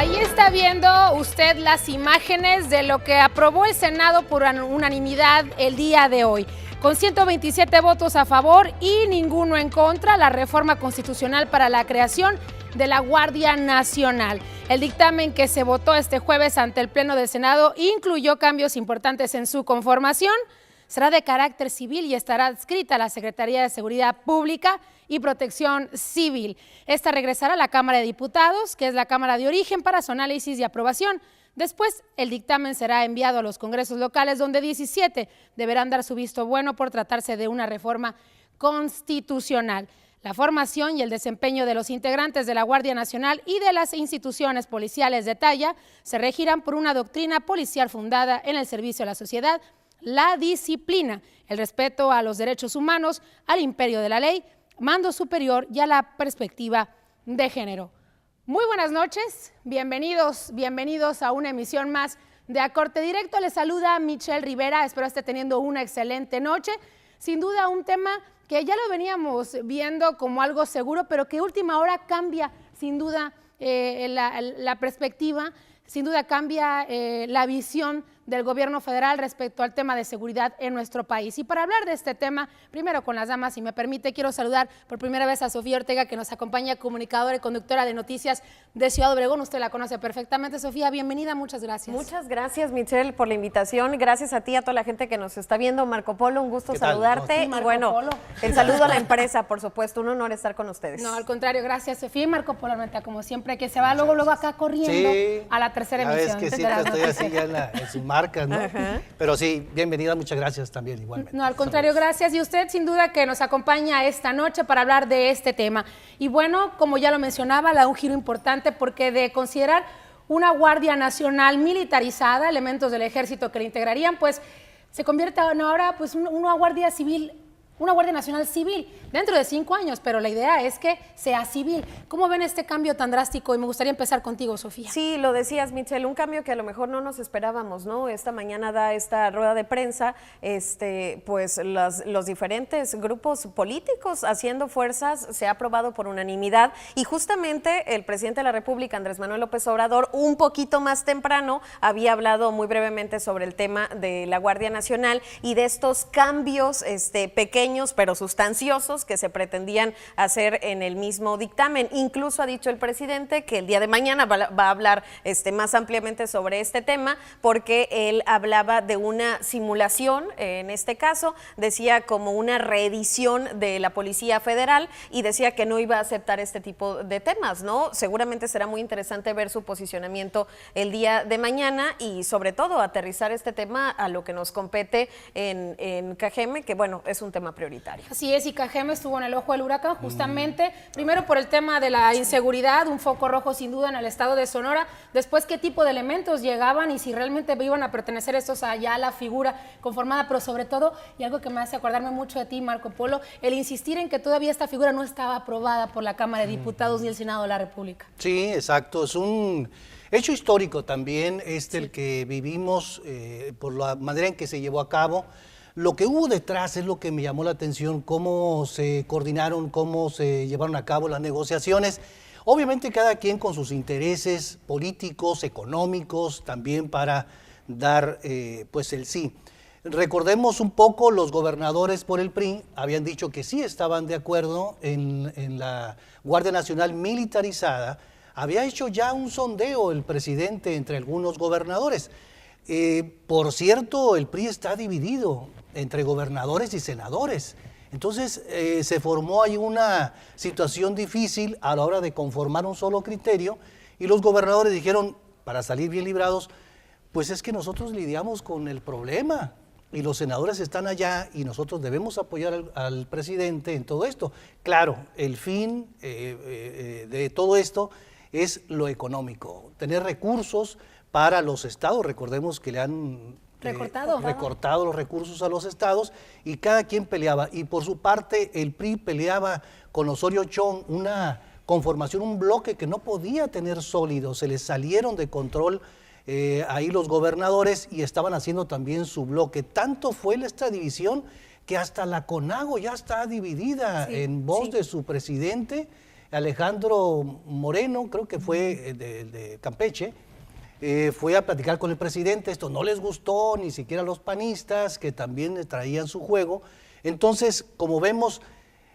Ahí está viendo usted las imágenes de lo que aprobó el Senado por unanimidad el día de hoy. Con 127 votos a favor y ninguno en contra, la reforma constitucional para la creación de la Guardia Nacional. El dictamen que se votó este jueves ante el Pleno del Senado incluyó cambios importantes en su conformación. Será de carácter civil y estará adscrita a la Secretaría de Seguridad Pública y Protección Civil. Esta regresará a la Cámara de Diputados, que es la Cámara de Origen, para su análisis y aprobación. Después, el dictamen será enviado a los congresos locales, donde 17 deberán dar su visto bueno por tratarse de una reforma constitucional. La formación y el desempeño de los integrantes de la Guardia Nacional y de las instituciones policiales de talla se regirán por una doctrina policial fundada en el servicio a la sociedad, la disciplina, el respeto a los derechos humanos, al imperio de la ley, mando superior y a la perspectiva de género. Muy buenas noches, bienvenidos a una emisión más de A Corte Directo. Les saluda Michelle Rivera, espero esté teniendo una excelente noche. Sin duda un tema que ya lo veníamos viendo como algo seguro, pero que última hora cambia sin duda la perspectiva, sin duda cambia la visión del gobierno federal respecto al tema de seguridad en nuestro país. Y para hablar de este tema, primero con las damas, si me permite, quiero saludar por primera vez a Sofía Ortega, que nos acompaña, comunicadora y conductora de noticias de Ciudad Obregón. Usted la conoce perfectamente. Sofía, bienvenida, muchas gracias. Muchas gracias, Michelle, por la invitación. Gracias a ti, a toda la gente que nos está viendo. Marco Polo, un gusto saludarte. Sí, y bueno, Polo. El saludo a la empresa, por supuesto, un honor estar con ustedes. No, al contrario, gracias, Sofía. Y Marco Polo, como siempre, que se va luego acá corriendo a la tercera emisión. Es que siempre estoy así ya en sus marcas, ¿no? Ajá. Pero sí, bienvenida, muchas gracias también igualmente. No, al contrario, gracias. Y usted sin duda que nos acompaña esta noche para hablar de este tema. Y bueno, como ya lo mencionaba, un giro importante porque de considerar una Guardia Nacional militarizada, elementos del ejército que la integrarían, pues se convierte ahora pues una Guardia Civil, una Guardia Nacional civil, dentro de 5 años, pero la idea es que sea civil. ¿Cómo ven este cambio tan drástico? Y me gustaría empezar contigo, Sofía. Sí, lo decías, Michelle, un cambio que a lo mejor no nos esperábamos, ¿no? Esta mañana da esta rueda de prensa, pues los diferentes grupos políticos haciendo fuerzas, se ha aprobado por unanimidad y justamente el presidente de la República, Andrés Manuel López Obrador, un poquito más temprano había hablado muy brevemente sobre el tema de la Guardia Nacional y de estos cambios pequeños pero sustanciosos que se pretendían hacer en el mismo dictamen. Incluso ha dicho el presidente que el día de mañana va a hablar más ampliamente sobre este tema, porque él hablaba de una simulación, en este caso, decía como una reedición de la Policía Federal y decía que no iba a aceptar este tipo de temas, ¿no? Seguramente será muy interesante ver su posicionamiento el día de mañana y sobre todo aterrizar este tema a lo que nos compete en CAGEME, que bueno, es un tema prioritario. Así es, y CAGEME estuvo en el ojo del huracán justamente, primero por el tema de la inseguridad, un foco rojo sin duda en el estado de Sonora, después qué tipo de elementos llegaban y si realmente iban a pertenecer estos allá a la figura conformada, pero sobre todo, y algo que me hace acordarme mucho de ti, Marco Polo, el insistir en que todavía esta figura no estaba aprobada por la Cámara de Diputados ni el Senado de la República. Sí, exacto, es un hecho histórico también el que vivimos por la manera en que se llevó a cabo. Lo que hubo detrás es lo que me llamó la atención, cómo se coordinaron, cómo se llevaron a cabo las negociaciones. Obviamente cada quien con sus intereses políticos, económicos, también para dar pues el sí. Recordemos un poco, los gobernadores por el PRI habían dicho que sí estaban de acuerdo en la Guardia Nacional militarizada. Había hecho ya un sondeo el presidente entre algunos gobernadores. Por cierto, el PRI está dividido entre gobernadores y senadores. Entonces se formó ahí una situación difícil a la hora de conformar un solo criterio y los gobernadores dijeron, para salir bien librados, pues es que nosotros lidiamos con el problema y los senadores están allá y nosotros debemos apoyar al presidente en todo esto. Claro, el fin de todo esto es lo económico, tener recursos para los estados. Recordemos que le han recortado los recursos a los estados y cada quien peleaba. Y por su parte el PRI peleaba con Osorio Chong una conformación, un bloque que no podía tener sólido. Se les salieron de control ahí los gobernadores y estaban haciendo también su bloque. Tanto fue esta división que hasta la CONAGO ya está dividida en voz de su presidente. Alejandro Moreno, creo que fue de Campeche, fue a platicar con el presidente. Esto no les gustó ni siquiera a los panistas, que también traían su juego. Entonces, como vemos,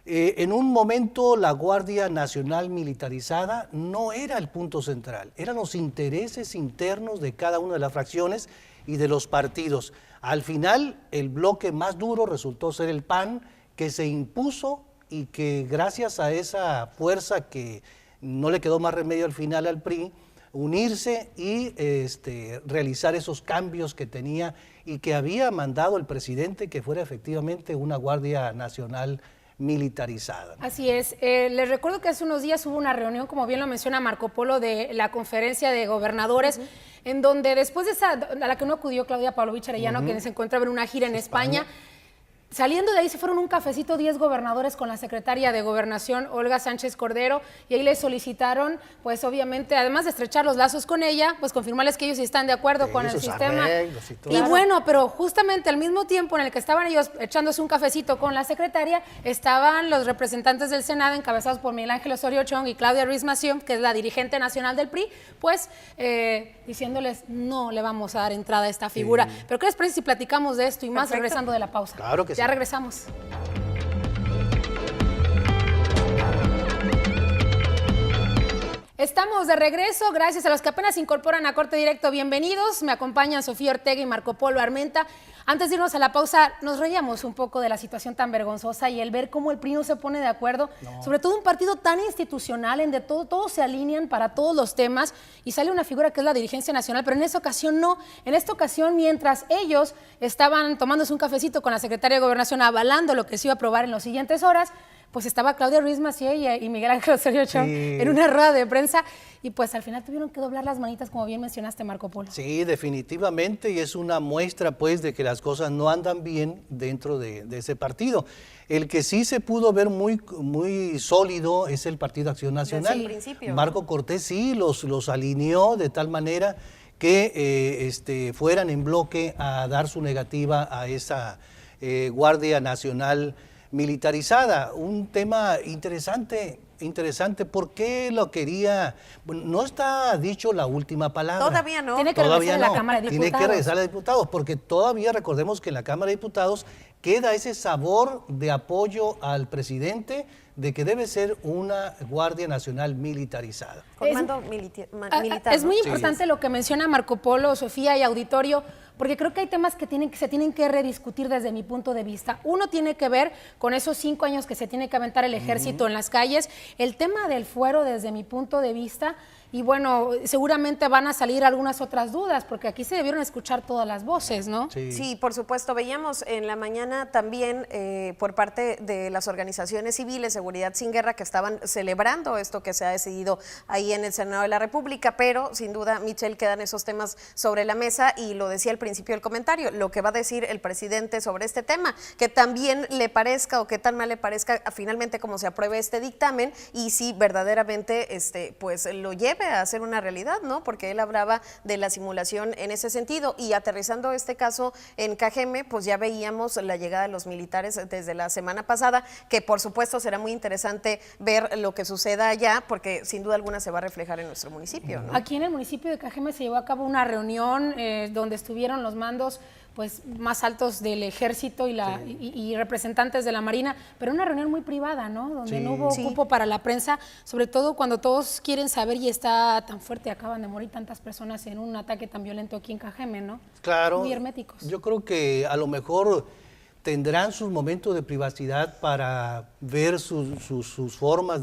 en un momento la Guardia Nacional militarizada no era el punto central, eran los intereses internos de cada una de las fracciones y de los partidos. Al final, el bloque más duro resultó ser el PAN, que se impuso y que gracias a esa fuerza que no le quedó más remedio al final al PRI, unirse y realizar esos cambios que tenía y que había mandado el presidente, que fuera efectivamente una Guardia Nacional militarizada. Así es. Les recuerdo que hace unos días hubo una reunión, como bien lo menciona Marco Polo, de la conferencia de gobernadores, en donde después de esa, a la que no acudió Claudia Pavlovich Arellano, quien se encontraba en una gira en España. Saliendo de ahí se fueron un cafecito 10 gobernadores con la secretaria de Gobernación, Olga Sánchez Cordero, y ahí les solicitaron, pues obviamente, además de estrechar los lazos con ella, pues confirmarles que ellos sí están de acuerdo con el sistema. Y bueno, pero justamente al mismo tiempo en el que estaban ellos echándose un cafecito con la secretaria, estaban los representantes del Senado, encabezados por Miguel Ángel Osorio Chong y Claudia Ruiz Massieu, que es la dirigente nacional del PRI, pues diciéndoles, no le vamos a dar entrada a esta figura. Pero ¿qué les parece si platicamos de esto y más regresando de la pausa? Claro que sí. Ya regresamos. Estamos de regreso, gracias a los que apenas se incorporan a Corte Directo, bienvenidos. Me acompañan Sofía Ortega y Marco Polo Armenta. Antes de irnos a la pausa, nos reíamos un poco de la situación tan vergonzosa y el ver cómo el PRI no se pone de acuerdo, sobre todo un partido tan institucional, en de todos se alinean para todos los temas y sale una figura que es la dirigencia nacional, pero en esta ocasión no. En esta ocasión, mientras ellos estaban tomándose un cafecito con la secretaria de Gobernación, avalando lo que se iba a aprobar en las siguientes horas, pues estaba Claudia Ruiz Massieu y Miguel Ángel Osorio Chong en una rueda de prensa y pues al final tuvieron que doblar las manitas, como bien mencionaste, Marco Polo. Sí, definitivamente, y es una muestra pues de que las cosas no andan bien dentro de ese partido. El que sí se pudo ver muy sólido es el Partido Acción Nacional. Desde el principio. Marco Cortés sí los alineó de tal manera que fueran en bloque a dar su negativa a esa Guardia Nacional militarizada. Un tema interesante, ¿por qué lo quería? Bueno, no está dicho la última palabra. Todavía no. Tiene que regresar a la Cámara de Diputados. Tiene que regresar a diputados, porque todavía recordemos que en la Cámara de Diputados queda ese sabor de apoyo al presidente de que debe ser una Guardia Nacional militarizada. Con mando militar. Es muy importante lo que menciona Marco Polo, Sofía y auditorio, porque creo que hay temas que se tienen que rediscutir desde mi punto de vista. Uno tiene que ver con esos 5 años que se tiene que aventar el ejército en las calles, el tema del fuero desde mi punto de vista, y bueno, seguramente van a salir algunas otras dudas, porque aquí se debieron escuchar todas las voces, ¿no? Sí, por supuesto. Veíamos en la mañana también por parte de las organizaciones civiles, Seguridad Sin Guerra, que estaban celebrando esto que se ha decidido ahí en el Senado de la República, pero sin duda, Michelle, quedan esos temas sobre la mesa y lo decía al principio del comentario, lo que va a decir el presidente sobre este tema, que también le parezca o que tan mal le parezca finalmente como se apruebe este dictamen y si verdaderamente pues lo lleve a hacer una realidad, ¿no? Porque él hablaba de la simulación en ese sentido y aterrizando este caso en Cajeme, pues ya veíamos la llegada de los militares desde la semana pasada, que por supuesto será muy interesante ver lo que suceda allá, porque sin duda alguna se va a reflejar en nuestro municipio, ¿no? Aquí en el municipio de Cajeme se llevó a cabo una reunión donde estuvieron los mandos pues más altos del ejército y representantes de la Marina, pero una reunión muy privada, ¿no? Donde no hubo cupo para la prensa, sobre todo cuando todos quieren saber y está tan fuerte, acaban de morir tantas personas en un ataque tan violento aquí en Cajeme, ¿no? Claro. Muy herméticos. Yo creo que a lo mejor tendrán sus momentos de privacidad para ver sus formas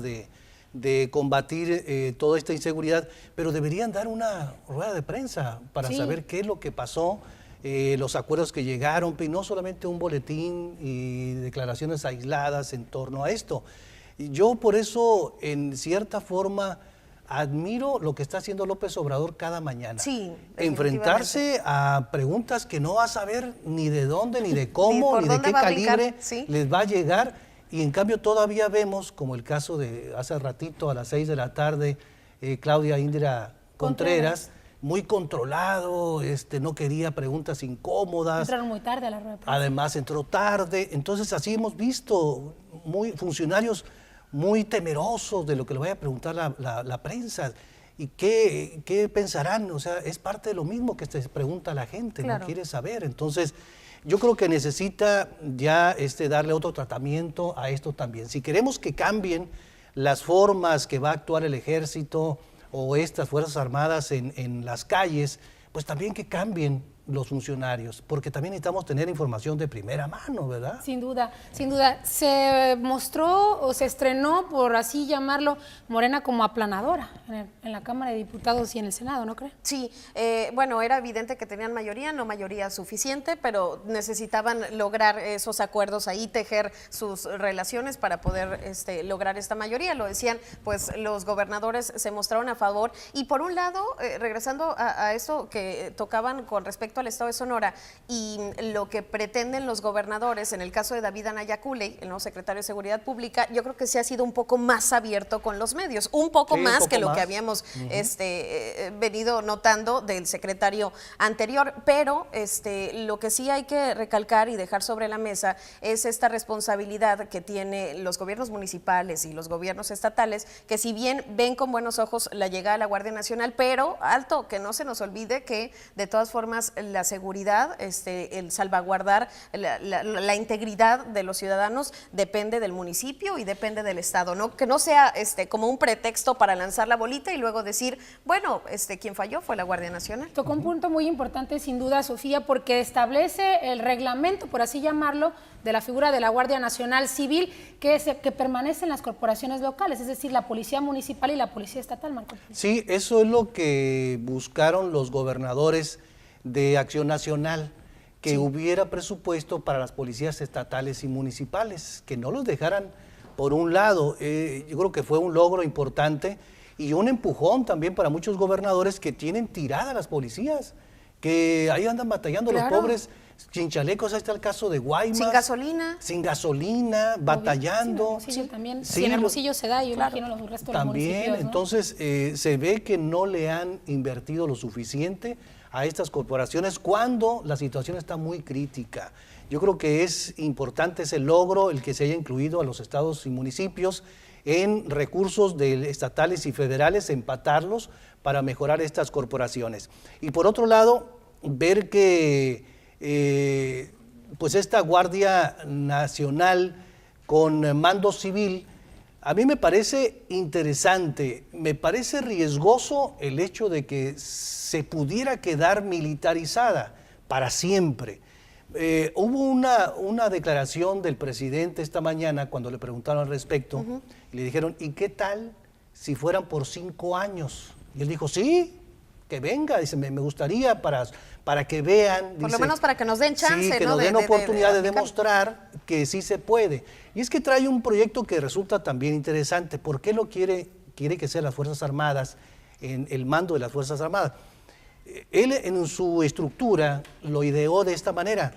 de combatir toda esta inseguridad, pero deberían dar una rueda de prensa para saber qué es lo que pasó, los acuerdos que llegaron, y no solamente un boletín y declaraciones aisladas en torno a esto. Y yo por eso, en cierta forma, admiro lo que está haciendo López Obrador cada mañana. Sí, enfrentarse a preguntas que no va a saber ni de dónde, ni de cómo, ni de qué calibre les va a llegar. Y en cambio todavía vemos, como el caso de hace ratito a las 6 de la tarde, Claudia Indira Contreras, muy controlado, no quería preguntas incómodas. Entraron muy tarde a la rueda de prensa. Además entró tarde. Entonces así hemos visto funcionarios muy temerosos de lo que le vaya a preguntar la prensa. ¿Y qué pensarán? O sea, es parte de lo mismo que se pregunta la gente, claro. No quiere saber. Entonces, yo creo que necesita ya darle otro tratamiento a esto también. Si queremos que cambien las formas que va a actuar el ejército o estas Fuerzas Armadas en las calles, pues también que cambien los funcionarios, porque también necesitamos tener información de primera mano, ¿verdad? Sin duda, sin duda. Se mostró o se estrenó, por así llamarlo, Morena como aplanadora en la Cámara de Diputados y en el Senado, ¿no cree? Sí, bueno, era evidente que tenían mayoría, no mayoría suficiente, pero necesitaban lograr esos acuerdos ahí, tejer sus relaciones para poder lograr esta mayoría. Lo decían, pues los gobernadores se mostraron a favor. Y por un lado, regresando a esto que tocaban con respecto al Estado de Sonora y lo que pretenden los gobernadores, en el caso de David Anaya Culey, el nuevo secretario de Seguridad Pública, yo creo que sí ha sido un poco más abierto con los medios, un poco más que lo que habíamos venido notando del secretario anterior, pero lo que sí hay que recalcar y dejar sobre la mesa es esta responsabilidad que tienen los gobiernos municipales y los gobiernos estatales, que si bien ven con buenos ojos la llegada de la Guardia Nacional, pero alto, que no se nos olvide que de todas formas la seguridad, el salvaguardar la integridad de los ciudadanos depende del municipio y depende del Estado, ¿no? Que no sea como un pretexto para lanzar la bolita y luego decir, bueno, quien falló fue la Guardia Nacional. Tocó un punto muy importante, sin duda, Sofía, porque establece el reglamento, por así llamarlo, de la figura de la Guardia Nacional Civil, que permanece en las corporaciones locales, es decir, la Policía Municipal y la Policía Estatal, Marco. Sí, eso es lo que buscaron los gobernadores de Acción Nacional, que hubiera presupuesto para las policías estatales y municipales, que no los dejaran por un lado. Yo creo que fue un logro importante y un empujón también para muchos gobernadores que tienen tiradas las policías, que ahí andan batallando los pobres chinchalecos. Ahí está el caso de Guaymas. Sin gasolina, batallando. Sí, también. Sí, en Hermosillo se da, yo imagino los restos de los municipios, ¿no? Entonces se ve que no le han invertido lo suficiente a estas corporaciones cuando la situación está muy crítica. Yo creo que es importante ese logro, el que se haya incluido a los estados y municipios en recursos estatales y federales, empatarlos para mejorar estas corporaciones. Y por otro lado, ver que pues esta Guardia Nacional con mando civil, a mí me parece interesante, me parece riesgoso el hecho de que se pudiera quedar militarizada para siempre. Hubo una declaración del presidente esta mañana cuando le preguntaron al respecto y le dijeron, ¿y qué tal si fueran por 5 años? Y él dijo, sí, que venga, dice, me gustaría para que vean. Por lo menos para que nos den chance, sí, que ¿no? nos den oportunidad de demostrar que sí se puede. Y es que trae un proyecto que resulta también interesante. ¿Por qué lo quiere que sean las Fuerzas Armadas, en el mando de las Fuerzas Armadas? Él en su estructura lo ideó de esta manera,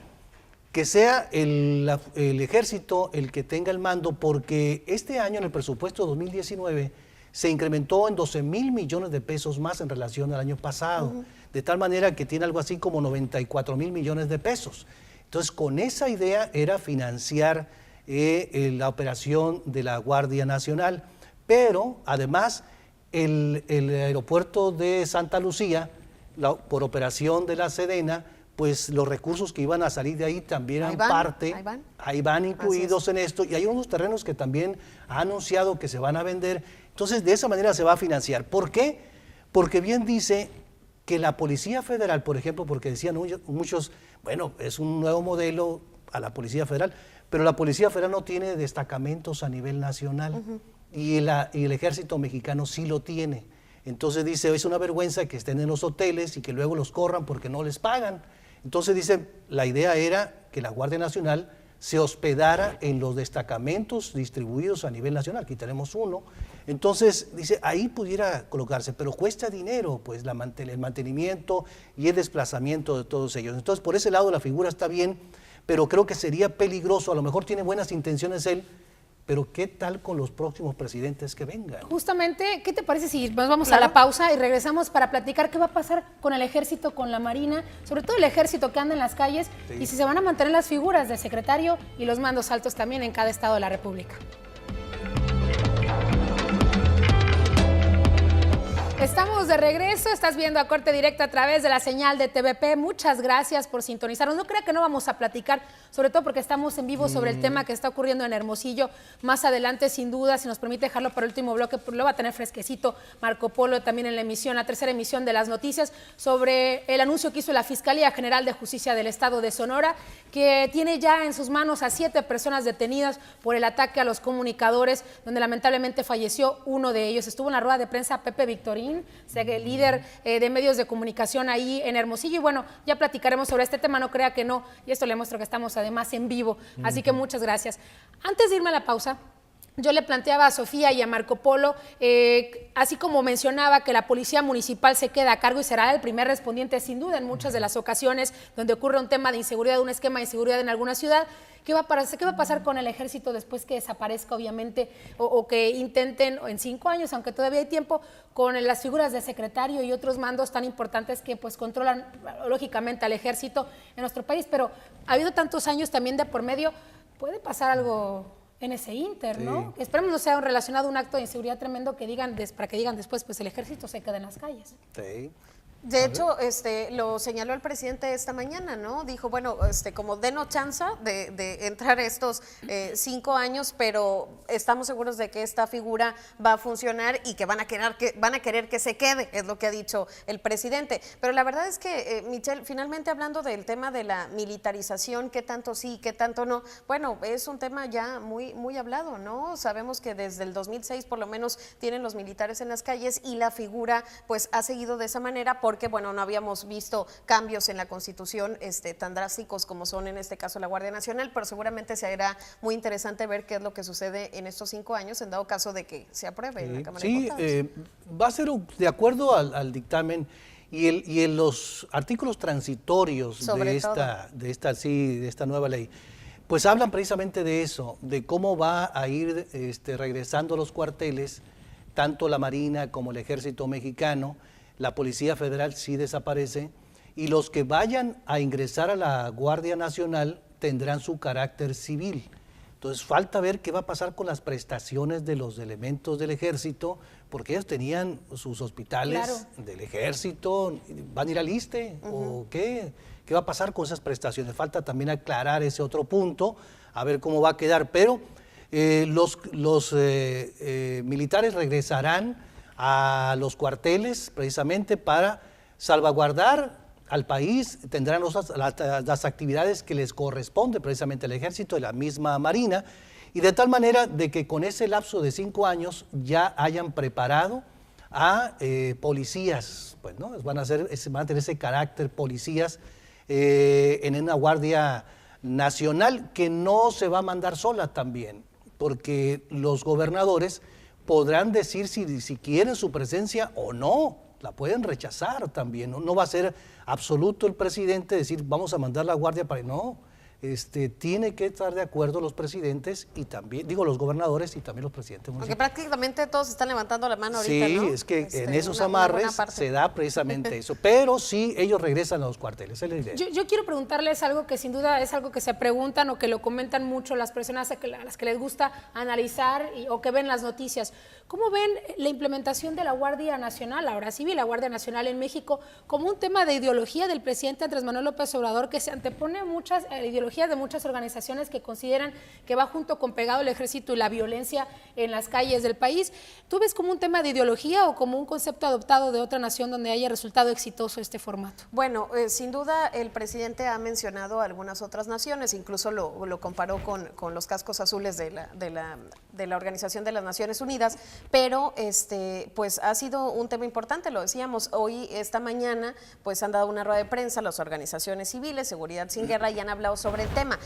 que sea el ejército el que tenga el mando, porque este año en el presupuesto 2019 se incrementó en 12,000 millones de pesos más en relación al año pasado, de tal manera que tiene algo así como 94,000 millones de pesos. Entonces, con esa idea era financiar la operación de la Guardia Nacional, pero además el aeropuerto de Santa Lucía, por operación de la Sedena, pues los recursos que iban a salir de ahí también eran parte, ahí van incluidos en esto, y hay unos terrenos que también ha anunciado que se van a vender. Entonces, de esa manera se va a financiar. ¿Por qué? Porque bien dice que la Policía Federal, por ejemplo, porque decían muchos, bueno, es un nuevo modelo a la Policía Federal, pero la Policía Federal no tiene destacamentos a nivel nacional y el Ejército Mexicano sí lo tiene. Entonces dice, es una vergüenza que estén en los hoteles y que luego los corran porque no les pagan. Entonces dice, la idea era que la Guardia Nacional se hospedara en los destacamentos distribuidos a nivel nacional. Aquí tenemos uno. Entonces, dice, ahí pudiera colocarse, pero cuesta dinero, pues, el mantenimiento y el desplazamiento de todos ellos. Entonces, por ese lado la figura está bien, pero creo que sería peligroso. A lo mejor tiene buenas intenciones él, pero ¿qué tal con los próximos presidentes que vengan? Justamente, ¿qué te parece si nos vamos a la pausa y regresamos para platicar qué va a pasar con el ejército, con la marina, sobre todo el ejército que anda en las calles, y si se van a mantener las figuras del secretario y los mandos altos también en cada estado de la República? Estamos de regreso, estás viendo A Corte Directo a través de la señal de TVP. Muchas gracias por sintonizarnos. No crea que no vamos a platicar, sobre todo porque estamos en vivo sobre el tema que está ocurriendo en Hermosillo. Más adelante, sin duda, si nos permite dejarlo para el último bloque, lo va a tener fresquecito Marco Polo también en la emisión, la tercera emisión de las noticias, sobre el anuncio que hizo la Fiscalía General de Justicia del Estado de Sonora, que tiene ya en sus manos a 7 personas detenidas por el ataque a los comunicadores, donde lamentablemente falleció uno de ellos. Estuvo en la rueda de prensa Pepe Victorín, el líder de medios de comunicación ahí en Hermosillo, y bueno, ya platicaremos sobre este tema, no crea que no, y esto le muestro que estamos además en vivo, así que muchas gracias. Antes de irme a la pausa, yo le planteaba a Sofía y a Marco Polo, así como mencionaba que la Policía Municipal se queda a cargo y será el primer respondiente sin duda en muchas de las ocasiones donde ocurre un tema de inseguridad, un esquema de inseguridad en alguna ciudad. ¿Qué va a pasar con el ejército después que desaparezca, obviamente, o que intenten en 5 años, aunque todavía hay tiempo, con las figuras de secretario y otros mandos tan importantes que pues controlan lógicamente al ejército en nuestro país? Pero ha habido tantos años también de por medio, puede pasar algo en ese inter, ¿no? Sí. Esperemos no sea relacionado a un acto de inseguridad tremendo que digan, para que digan después, pues el ejército se queda en las calles. Sí. De hecho, lo señaló el presidente esta mañana, ¿no? Dijo, bueno, como denos chance de entrar estos 5 años, pero estamos seguros de que esta figura va a funcionar y que van a querer que se quede, es lo que ha dicho el presidente. Pero la verdad es que, Michelle, finalmente hablando del tema de la militarización, qué tanto sí, qué tanto no, bueno, es un tema ya muy, muy hablado, ¿no? Sabemos que desde el 2006 por lo menos tienen los militares en las calles y la figura pues ha seguido de esa manera porque, bueno, no habíamos visto cambios en la Constitución tan drásticos como son en este caso la Guardia Nacional, pero seguramente será muy interesante ver qué es lo que sucede en estos 5 años, en dado caso de que se apruebe en la Cámara de Diputados. Va a ser de acuerdo al dictamen y en los artículos transitorios de esta nueva ley. Pues hablan precisamente de eso, de cómo va a ir regresando los cuarteles, tanto la Marina como el Ejército Mexicano. La Policía Federal sí desaparece y los que vayan a ingresar a la Guardia Nacional tendrán su carácter civil. Entonces falta ver qué va a pasar con las prestaciones de los elementos del ejército, porque ellos tenían sus hospitales del ejército, ¿van a ir al ISSSTE o qué? ¿Qué va a pasar con esas prestaciones? Falta también aclarar ese otro punto, a ver cómo va a quedar, pero los militares regresarán a los cuarteles precisamente para salvaguardar al país, tendrán las actividades que les corresponde precisamente al ejército y la misma Marina, y de tal manera de que con ese lapso de 5 años ya hayan preparado a policías, pues, ¿no? Van a tener ese carácter policías en una Guardia Nacional que no se va a mandar sola también, porque los gobernadores podrán decir si quieren su presencia o no, la pueden rechazar también, no va a ser absoluto el presidente decir vamos a mandar la guardia para... No, tiene que estar de acuerdo los presidentes y también, los gobernadores y también los presidentes municipales. Porque prácticamente todos están levantando la mano ahorita, ¿no? Sí, es que en esos amarres se da precisamente eso, pero sí ellos regresan a los cuarteles, es la idea. Yo quiero preguntarles algo que sin duda es algo que se preguntan o que lo comentan mucho las personas a las que les gusta analizar o que ven las noticias. ¿Cómo ven la implementación de la Guardia Nacional, ahora civil, la Guardia Nacional en México, como un tema de ideología del presidente Andrés Manuel López Obrador, que se antepone a ideologías de muchas organizaciones que consideran que va junto con pegado el ejército y la violencia en las calles del país? ¿Tú ves como un tema de ideología o como un concepto adoptado de otra nación donde haya resultado exitoso este formato? Bueno, sin duda el presidente ha mencionado a algunas otras naciones, incluso lo comparó con los cascos azules de la Organización de las Naciones Unidas, pero pues ha sido un tema importante, lo decíamos, esta mañana pues han dado una rueda de prensa las organizaciones civiles, Seguridad Sin Guerra, y han hablado sobre el tema.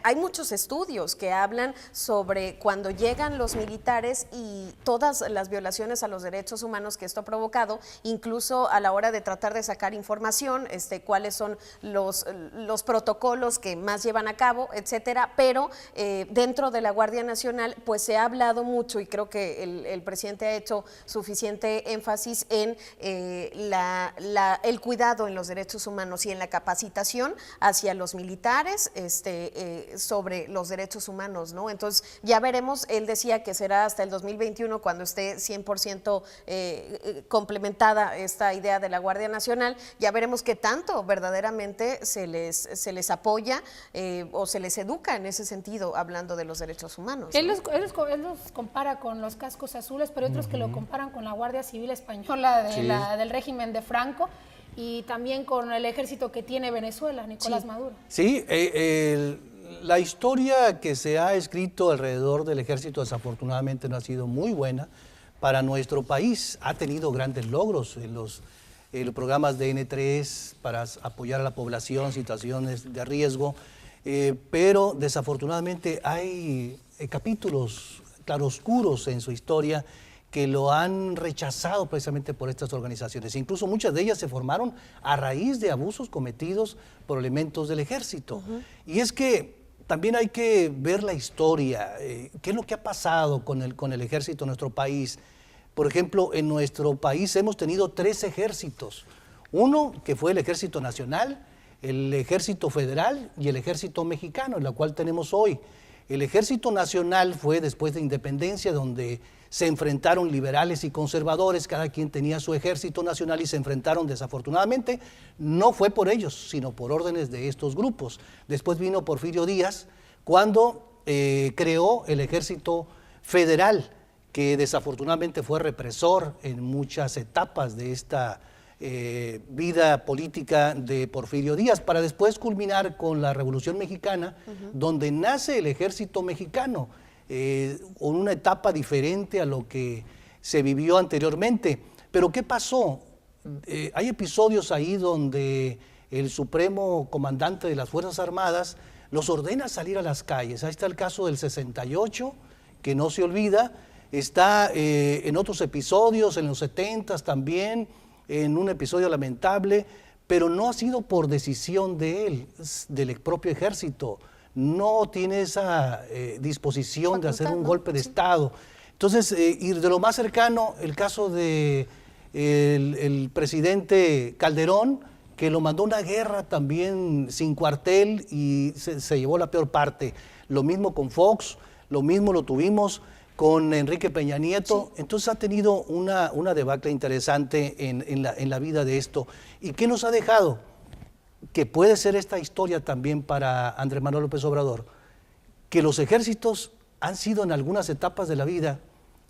Hay muchos estudios que hablan sobre cuando llegan los militares y todas las violaciones a los derechos humanos que esto ha provocado, incluso a la hora de tratar de sacar información, cuáles son los protocolos que más llevan a cabo, etcétera, pero dentro de la Guardia Nacional Nacional, pues se ha hablado mucho y creo que el presidente ha hecho suficiente énfasis en el cuidado en los derechos humanos y en la capacitación hacia los militares sobre los derechos humanos, ¿no? Entonces ya veremos, él decía que será hasta el 2021 cuando esté 100% complementada esta idea de la Guardia Nacional, ya veremos qué tanto verdaderamente se les apoya o se les educa en ese sentido, hablando de los derechos humanos, ¿no? Él los compara con los cascos azules, pero hay otros que lo comparan con la Guardia Civil Española del régimen de Franco y también con el ejército que tiene Venezuela, Nicolás Maduro. Sí, la historia que se ha escrito alrededor del ejército desafortunadamente no ha sido muy buena para nuestro país. Ha tenido grandes logros en los programas de N3 para apoyar a la población en situaciones de riesgo, pero desafortunadamente hay capítulos claroscuros en su historia que lo han rechazado precisamente por estas organizaciones. Incluso muchas de ellas se formaron a raíz de abusos cometidos por elementos del ejército. Y es que también hay que ver la historia, qué es lo que ha pasado con el ejército en nuestro país. Por ejemplo, en nuestro país hemos tenido 3 ejércitos. Uno que fue el Ejército Nacional, el Ejército Federal y el Ejército Mexicano, el cual tenemos hoy. El Ejército Nacional fue después de independencia, donde se enfrentaron liberales y conservadores, cada quien tenía su ejército nacional y se enfrentaron desafortunadamente. No fue por ellos, sino por órdenes de estos grupos. Después vino Porfirio Díaz, cuando creó el Ejército Federal, que desafortunadamente fue represor en muchas etapas de esta vida política de Porfirio Díaz, para después culminar con la Revolución Mexicana, donde nace el Ejército Mexicano, con una etapa diferente a lo que se vivió anteriormente. Pero ¿qué pasó? Hay episodios ahí donde el Supremo Comandante de las Fuerzas Armadas los ordena salir a las calles. Ahí está el caso del 68, que no se olvida. Está en otros episodios, en los 70s también, en un episodio lamentable, pero no ha sido por decisión de él, del propio ejército. No tiene esa disposición de hacer un golpe de Estado. Entonces, y de lo más cercano, el caso de el presidente Calderón, que lo mandó a una guerra también sin cuartel y se llevó la peor parte. Lo mismo con Fox, lo mismo lo tuvimos con Enrique Peña Nieto. Sí. Entonces ha tenido una debacle interesante en la vida de esto. ¿Y qué nos ha dejado? Que puede ser esta historia también para Andrés Manuel López Obrador, que los ejércitos han sido en algunas etapas de la vida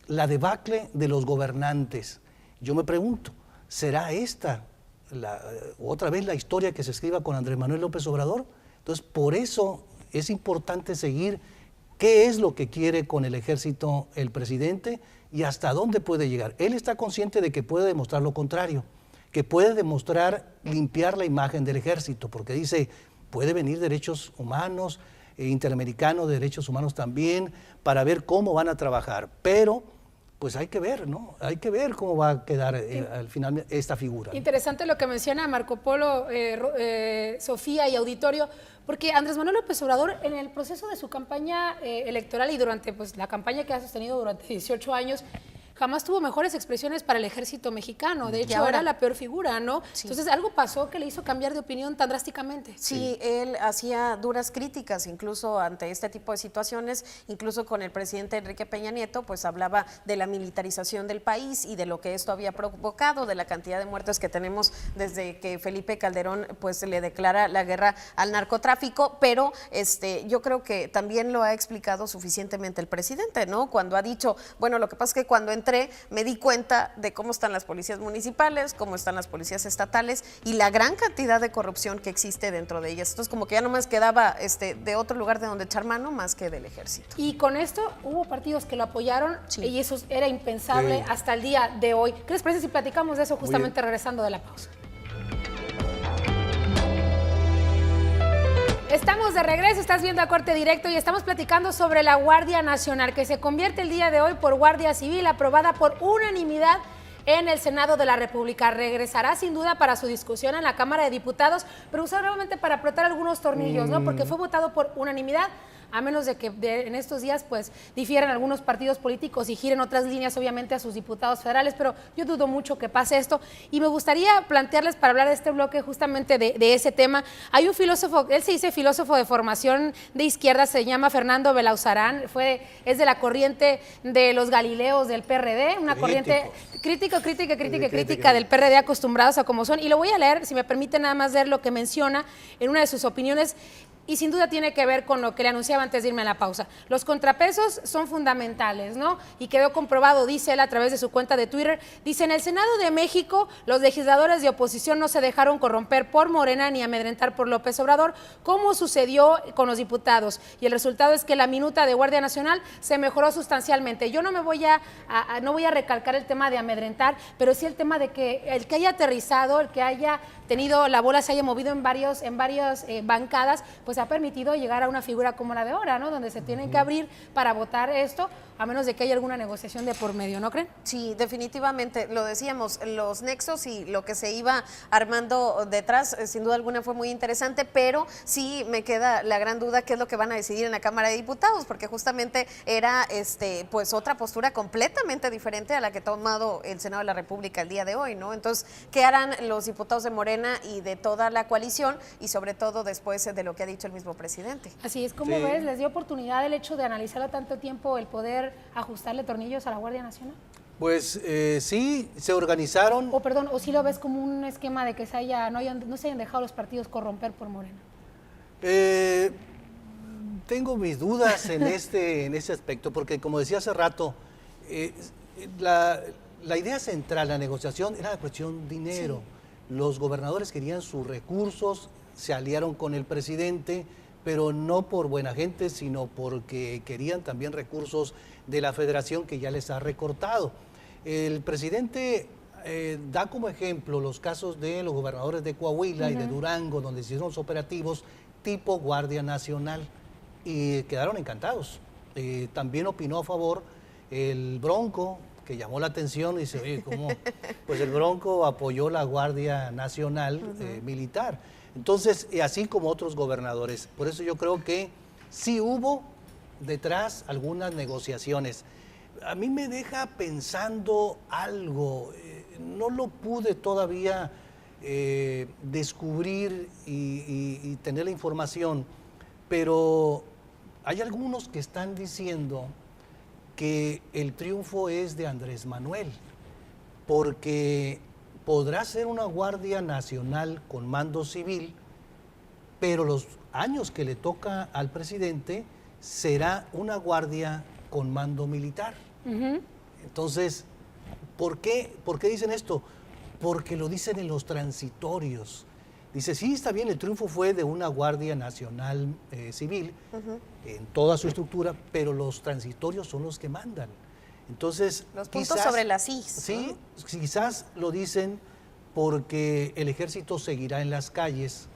la debacle de los gobernantes. Yo me pregunto, ¿será esta otra vez la historia que se escriba con Andrés Manuel López Obrador? Entonces, por eso es importante seguir qué es lo que quiere con el ejército el presidente y hasta dónde puede llegar. Él está consciente de que puede demostrar lo contrario, que puede demostrar limpiar la imagen del ejército, porque dice, puede venir derechos humanos, Interamericano de Derechos Humanos también, para ver cómo van a trabajar, pero pues hay que ver, ¿no? Hay que ver cómo va a quedar al final esta figura. Interesante lo que menciona Marco Polo, Sofía y auditorio, porque Andrés Manuel López Obrador en el proceso de su campaña electoral y durante la campaña que ha sostenido durante 18 años, jamás tuvo mejores expresiones para el ejército mexicano. De hecho, era la peor figura, ¿no? Sí. Entonces, algo pasó que le hizo cambiar de opinión tan drásticamente. Sí, él hacía duras críticas incluso ante este tipo de situaciones, incluso con el presidente Enrique Peña Nieto, pues hablaba de la militarización del país y de lo que esto había provocado, de la cantidad de muertes que tenemos desde que Felipe Calderón pues le declara la guerra al narcotráfico, pero yo creo que también lo ha explicado suficientemente el presidente, ¿no? Cuando ha dicho, bueno, lo que pasa es que cuando entré me di cuenta de cómo están las policías municipales, cómo están las policías estatales y la gran cantidad de corrupción que existe dentro de ellas. Entonces, como que ya no más quedaba de otro lugar de donde echar mano más que del ejército. Y con esto hubo partidos que lo apoyaron y eso era impensable hasta el día de hoy. ¿Qué les parece si platicamos de eso justamente regresando de la pausa? Estamos de regreso, estás viendo A Corte Directo y estamos platicando sobre la Guardia Nacional, que se convierte el día de hoy por Guardia Civil, aprobada por unanimidad en el Senado de la República. Regresará sin duda para su discusión en la Cámara de Diputados, pero seguramente para apretar algunos tornillos, ¿no? Porque fue votado por unanimidad. a menos de que en estos días pues difieran algunos partidos políticos y giren otras líneas obviamente a sus diputados federales, pero yo dudo mucho que pase esto y me gustaría plantearles para hablar de este bloque justamente de ese tema. Hay un filósofo, él se dice filósofo de formación de izquierda, se llama Fernando Belauzarán, es de la corriente de los Galileos del PRD, una corriente crítica del PRD, acostumbrados a como son, y lo voy a leer, si me permite nada más leer lo que menciona en una de sus opiniones, y sin duda tiene que ver con lo que le anunciaba antes de irme a la pausa. Los contrapesos son fundamentales, ¿no? Y quedó comprobado, dice él a través de su cuenta de Twitter, dice, en el Senado de México, los legisladores de oposición no se dejaron corromper por Morena ni amedrentar por López Obrador, como sucedió con los diputados. Y el resultado es que la minuta de Guardia Nacional se mejoró sustancialmente. Yo no me voy no voy a recalcar el tema de amedrentar, pero sí el tema de que el que haya aterrizado, el que haya tenido, la bola se haya movido en varias bancadas, pues ha permitido llegar a una figura como la de ahora, ¿no? Donde se tienen que abrir para votar esto, a menos de que haya alguna negociación de por medio, ¿no creen? Sí, definitivamente, lo decíamos, los nexos y lo que se iba armando detrás, sin duda alguna fue muy interesante, pero sí me queda la gran duda qué es lo que van a decidir en la Cámara de Diputados, porque justamente era pues otra postura completamente diferente a la que ha tomado el Senado de la República el día de hoy, ¿no? Entonces, ¿qué harán los diputados de Morena y de toda la coalición y sobre todo después de lo que ha dicho el mismo presidente? Así es, ¿cómo ves? ¿Les dio oportunidad el hecho de analizarlo tanto tiempo, el poder ajustarle tornillos a la Guardia Nacional? Pues sí, se organizaron. O sí lo ves como un esquema de que no se hayan dejado los partidos corromper por Morena. Tengo mis dudas en ese aspecto, porque como decía hace rato, la idea central, la negociación, era la cuestión dinero. Sí. Los gobernadores querían sus recursos, se aliaron con el presidente, pero no por buena gente, sino porque querían también recursos de la federación que ya les ha recortado. El presidente da como ejemplo los casos de los gobernadores de Coahuila y de Durango, donde se hicieron los operativos tipo Guardia Nacional y quedaron encantados. También opinó a favor el Bronco, que llamó la atención y dice, oye, ¿cómo? Pues el Bronco apoyó la Guardia Nacional militar. Entonces, así como otros gobernadores. Por eso yo creo que sí hubo detrás algunas negociaciones. A mí me deja pensando algo, no lo pude todavía descubrir y tener la información, pero hay algunos que están diciendo que el triunfo es de Andrés Manuel, porque podrá ser una Guardia Nacional con mando civil, pero los años que le toca al presidente será una guardia con mando militar. Entonces, ¿por qué dicen esto? Porque lo dicen en los transitorios. Dice, sí, está bien, el triunfo fue de una Guardia Nacional civil en toda su estructura, pero los transitorios son los que mandan. Entonces, los puntos sobre las IS. Sí, quizás lo dicen porque el ejército seguirá en las calles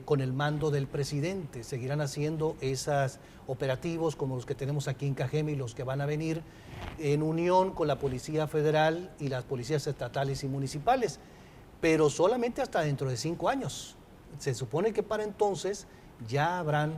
con el mando del presidente. Seguirán haciendo esos operativos como los que tenemos aquí en Cajeme y los que van a venir en unión con la Policía Federal y las policías estatales y municipales, pero solamente hasta dentro de 5 años. Se supone que para entonces ya habrán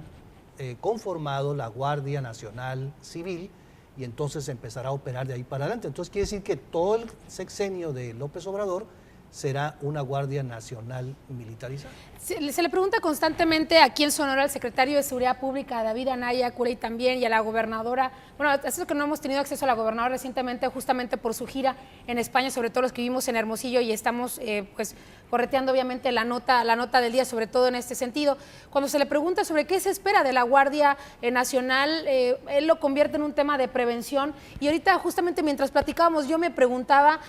conformado la Guardia Nacional Civil y entonces empezará a operar de ahí para adelante. Entonces quiere decir que todo el sexenio de López Obrador será una Guardia Nacional militarizada. Se le pregunta constantemente aquí en Sonora al secretario de Seguridad Pública, David Anaya Curey también, y a la gobernadora, bueno, eso que no hemos tenido acceso a la gobernadora recientemente justamente por su gira en España, sobre todo los que vivimos en Hermosillo y estamos pues correteando obviamente la nota del día, sobre todo en este sentido. Cuando se le pregunta sobre qué se espera de la Guardia Nacional, él lo convierte en un tema de prevención y ahorita justamente mientras platicábamos yo me preguntaba,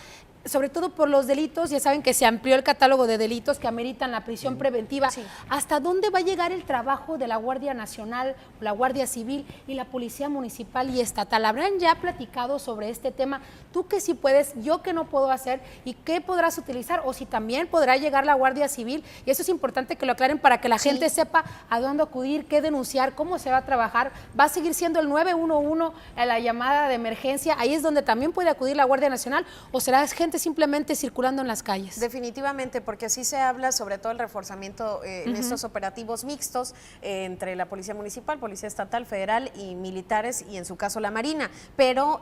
sobre todo por los delitos, ya saben que se amplió el catálogo de delitos que ameritan la prisión preventiva. Sí. ¿Hasta dónde va a llegar el trabajo de la Guardia Nacional, la Guardia Civil y la Policía Municipal y Estatal? ¿Habrán ya platicado sobre este tema? Tú que sí puedes, yo que no puedo hacer, ¿y qué podrás utilizar? O si también podrá llegar la Guardia Civil, y eso es importante que lo aclaren para que la gente sepa a dónde acudir, qué denunciar, cómo se va a trabajar. ¿Va a seguir siendo el 911 la llamada de emergencia? Ahí es donde también puede acudir la Guardia Nacional, o será gente esté simplemente circulando en las calles. Definitivamente, porque así se habla sobre todo el reforzamiento en estos operativos mixtos entre la Policía Municipal, Policía Estatal, Federal y militares, y en su caso la Marina. Pero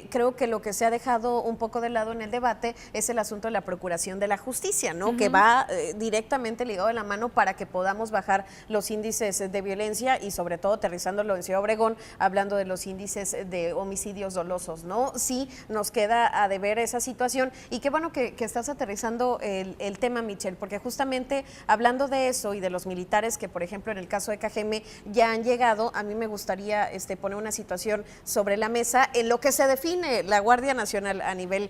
creo que lo que se ha dejado un poco de lado en el debate es el asunto de la procuración de la justicia, ¿no? Que va directamente ligado de la mano para que podamos bajar los índices de violencia y sobre todo aterrizándolo en Ciudad Obregón, hablando de los índices de homicidios dolosos, ¿no? Sí, nos queda a deber esa situación, y qué bueno que estás aterrizando el tema, Michelle, porque justamente hablando de eso y de los militares que, por ejemplo, en el caso de Cajeme ya han llegado, a mí me gustaría poner una situación sobre la mesa en lo que se define la Guardia Nacional a nivel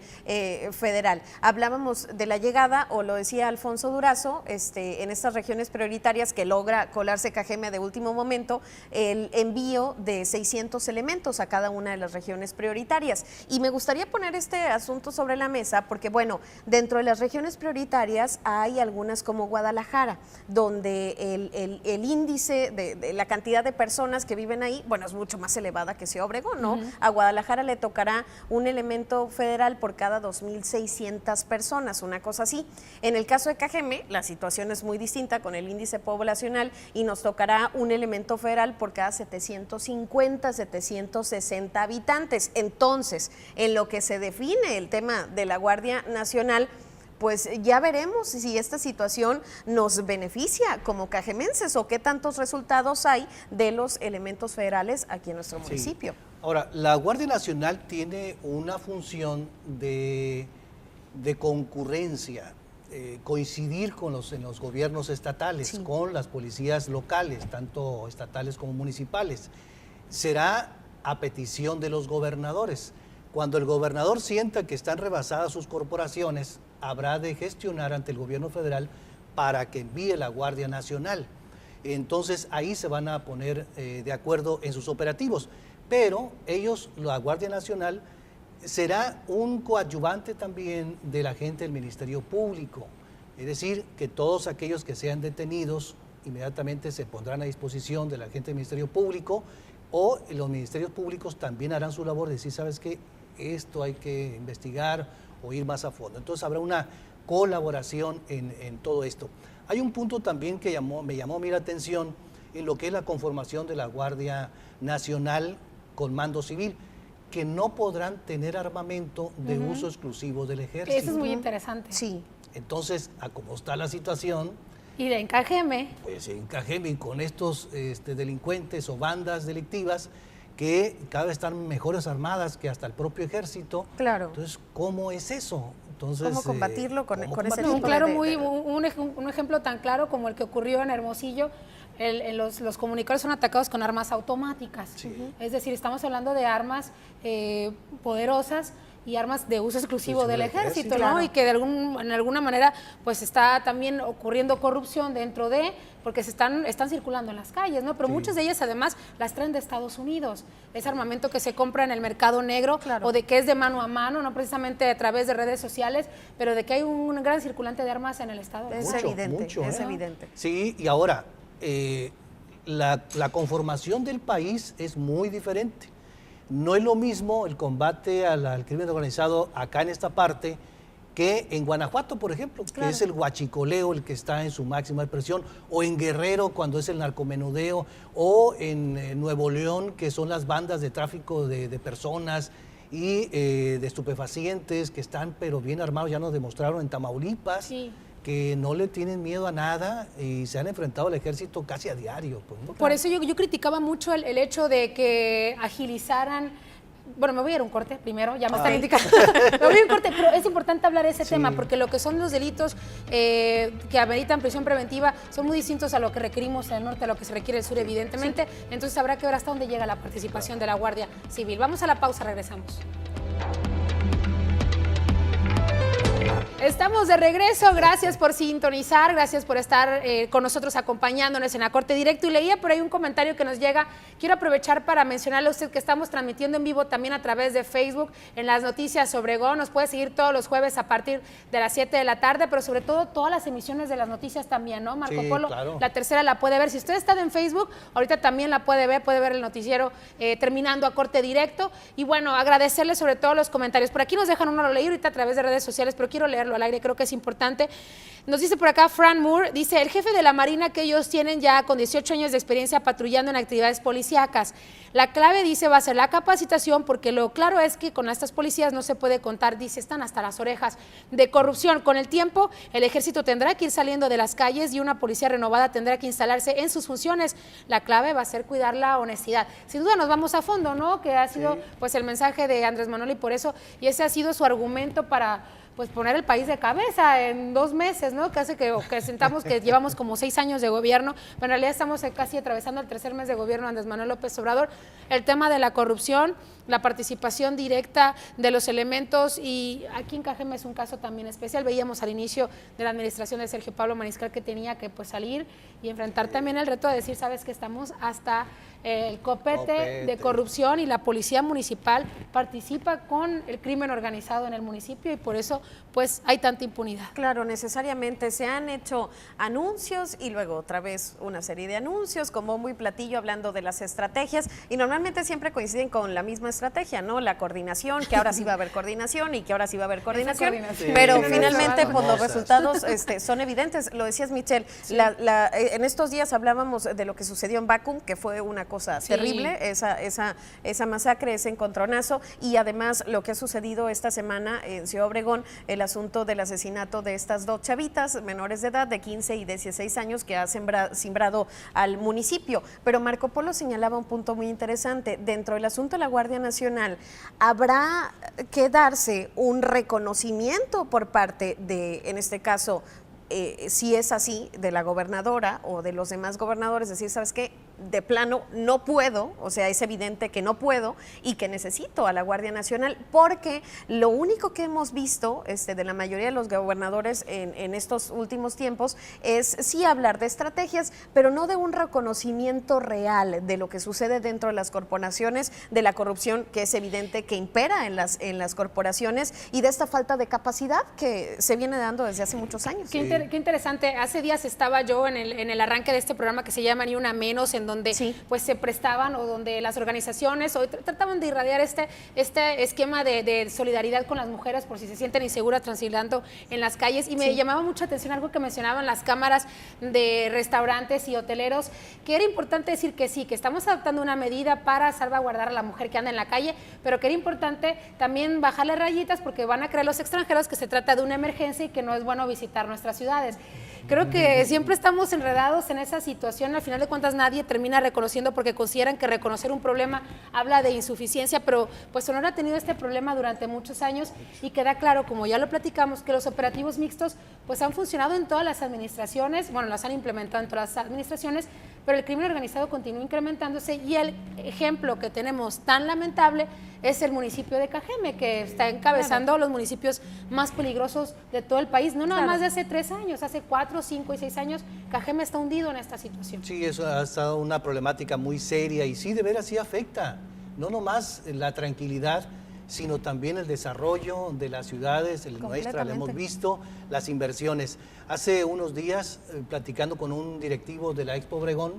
federal. Hablábamos de la llegada, o lo decía Alfonso Durazo, en estas regiones prioritarias que logra colarse Cajeme de último momento, el envío de 600 elementos a cada una de las regiones prioritarias. Y me gustaría poner este asunto sobre la mesa porque, bueno, dentro de las regiones prioritarias hay algunas como Guadalajara, donde el índice de la cantidad de personas que viven ahí, bueno, es mucho más elevada que Ciudad Obregón, ¿no? A Guadalajara le tocará un elemento federal por cada 2,600 personas, una cosa así. En el caso de Cajeme, la situación es muy distinta con el índice poblacional y nos tocará un elemento federal por cada 750, 760 habitantes. Entonces, en lo que se define el tema de la Guardia Nacional, pues ya veremos si esta situación nos beneficia como cajemenses o qué tantos resultados hay de los elementos federales aquí en nuestro municipio. Ahora, la Guardia Nacional tiene una función de concurrencia, coincidir en los gobiernos estatales, con las policías locales, tanto estatales como municipales. Será a petición de los gobernadores. Cuando el gobernador sienta que están rebasadas sus corporaciones, habrá de gestionar ante el gobierno federal para que envíe la Guardia Nacional. Entonces ahí se van a poner de acuerdo en sus operativos. Pero ellos, la Guardia Nacional, será un coadyuvante también de la gente del Ministerio Público. Es decir, que todos aquellos que sean detenidos inmediatamente se pondrán a disposición de la gente del Ministerio Público, o los ministerios públicos también harán su labor de decir, ¿sabes qué? Esto hay que investigar o ir más a fondo. Entonces habrá una colaboración en todo esto. Hay un punto también que me llamó la atención en lo que es la conformación de la Guardia Nacional con mando civil, que no podrán tener armamento de uso exclusivo del ejército. Eso es muy interesante. Sí. Entonces, a cómo está la situación, y de Cajeme. pues en Cajeme, con estos delincuentes o bandas delictivas que cada vez están mejores armadas que hasta el propio ejército. Claro. Entonces, ¿cómo es eso? Entonces, ¿cómo combatirlo con ese tipo un ejemplo tan claro como el que ocurrió en Hermosillo. Los comunicadores son atacados con armas automáticas. Sí. Es decir, estamos hablando de armas poderosas y armas de uso exclusivo del ejército, ¿no? Claro. Y que en alguna manera pues está también ocurriendo corrupción dentro de, porque están circulando en las calles, ¿no? Pero muchas de ellas además las traen de Estados Unidos. Es armamento que se compra en el mercado negro, o de que es de mano a mano, no precisamente a través de redes sociales, pero de que hay un gran circulante de armas en el estado. Es evidente, es evidente. Sí, y ahora, la conformación del país es muy diferente. No es lo mismo el combate al crimen organizado acá en esta parte que en Guanajuato, por ejemplo, que es el huachicoleo el que está en su máxima expresión, o en Guerrero cuando es el narcomenudeo, o en Nuevo León, que son las bandas de tráfico de personas y de estupefacientes que están pero bien armados, ya nos demostraron en Tamaulipas. Sí. Que no le tienen miedo a nada y se han enfrentado al ejército casi a diario. Pues, ¿no? Por eso yo criticaba mucho el hecho de que agilizaran. Bueno, me voy a ir a un corte primero, ya me están indicando. Me voy a un corte, pero es importante hablar de ese tema, porque lo que son los delitos que ameritan prisión preventiva son muy distintos a lo que requerimos en el norte, a lo que se requiere en el sur, evidentemente. Entonces habrá que ver hasta dónde llega la participación de la Guardia Civil. Vamos a la pausa, regresamos. Estamos de regreso, gracias por sintonizar, gracias por estar con nosotros acompañándonos en A Corte Directo. Y leía por ahí un comentario que nos llega, quiero aprovechar para mencionarle a usted que estamos transmitiendo en vivo también a través de Facebook en las noticias Obregón, nos puede seguir todos los jueves a partir de las 7 de la tarde, pero sobre todo todas las emisiones de las noticias también, ¿no? Marco Polo, claro. La tercera la puede ver, si usted está en Facebook, ahorita también la puede ver el noticiero terminando A Corte Directo. Y bueno, agradecerle sobre todo los comentarios, por aquí nos dejan uno, lo leí ahorita a través de redes sociales, pero quiero leerlo al aire, creo que es importante. Nos dice por acá Fran Moore, dice, el jefe de la Marina que ellos tienen ya con 18 años de experiencia patrullando en actividades policíacas. La clave, dice, va a ser la capacitación, porque lo claro es que con estas policías no se puede contar, dice, están hasta las orejas de corrupción. Con el tiempo, el ejército tendrá que ir saliendo de las calles y una policía renovada tendrá que instalarse en sus funciones. La clave va a ser cuidar la honestidad. Sin duda nos vamos a fondo, ¿no? Que ha sido pues el mensaje de Andrés Manuel y por eso, y ese ha sido su argumento para pues poner el país de cabeza en 2 meses, ¿no? Que hace que sentamos que llevamos como 6 años de gobierno, pero en realidad estamos casi atravesando el 3er mes de gobierno de Andrés Manuel López Obrador. El tema de la corrupción, la participación directa de los elementos, y aquí en Cajeme es un caso también especial. Veíamos al inicio de la administración de Sergio Pablo Mariscal que tenía que pues salir y enfrentar también el reto de decir, sabes que estamos hasta el copete de corrupción, y la policía municipal participa con el crimen organizado en el municipio y por eso pues hay tanta impunidad. Claro, necesariamente se han hecho anuncios y luego otra vez una serie de anuncios como muy platillo hablando de las estrategias, y normalmente siempre coinciden con la misma estrategia, ¿no? La coordinación, que ahora sí va a haber coordinación y que ahora sí va a haber coordinación, pero finalmente pues los resultados son evidentes. Lo decías, Michelle, en estos días hablábamos de lo que sucedió en Bacum, que fue una cosa terrible, esa masacre, ese encontronazo, y además lo que ha sucedido esta semana en Ciudad Obregón, el asunto del asesinato de estas 2 chavitas menores de edad de 15 y 16 años que ha simbrado al municipio. Pero Marco Polo señalaba un punto muy interesante. Dentro del asunto de la Guardia Nacional, habrá que darse un reconocimiento por parte de, en este caso, si es así, de la gobernadora o de los demás gobernadores, decir, ¿sabes qué? De plano no puedo, o sea, es evidente que no puedo y que necesito a la Guardia Nacional, porque lo único que hemos visto de la mayoría de los gobernadores en estos últimos tiempos es sí hablar de estrategias, pero no de un reconocimiento real de lo que sucede dentro de las corporaciones, de la corrupción que es evidente que impera en las corporaciones y de esta falta de capacidad que se viene dando desde hace muchos años. Qué interesante. Hace días estaba yo en el arranque de este programa que se llama Ni Una Menos, en donde pues se prestaban, o donde las organizaciones trataban de irradiar este esquema de solidaridad con las mujeres por si se sienten inseguras transitando en las calles, y me llamaba mucha atención algo que mencionaban las cámaras de restaurantes y hoteleros, que era importante decir que sí, que estamos adoptando una medida para salvaguardar a la mujer que anda en la calle, pero que era importante también bajarle rayitas porque van a creer los extranjeros que se trata de una emergencia y que no es bueno visitar nuestras ciudades. Creo que siempre estamos enredados en esa situación, al final de cuentas nadie termina reconociendo porque consideran que reconocer un problema habla de insuficiencia, pero pues Sonora ha tenido este problema durante muchos años y queda claro, como ya lo platicamos, que los operativos mixtos pues han funcionado en todas las administraciones, bueno, las han implementado en todas las administraciones, pero el crimen organizado continúa incrementándose, y el ejemplo que tenemos tan lamentable es el municipio de Cajeme, que está encabezando los municipios más peligrosos de todo el país, no nada más de hace 3 años, hace 4, 5 y 6 años, Cajeme está hundido en esta situación. Sí, eso ha estado una problemática muy seria y sí, de veras sí afecta, no nomás la tranquilidad, sino también el desarrollo de las ciudades, el nuestra, lo hemos visto, las inversiones. Hace unos días, platicando con un directivo de la Expo Obregón,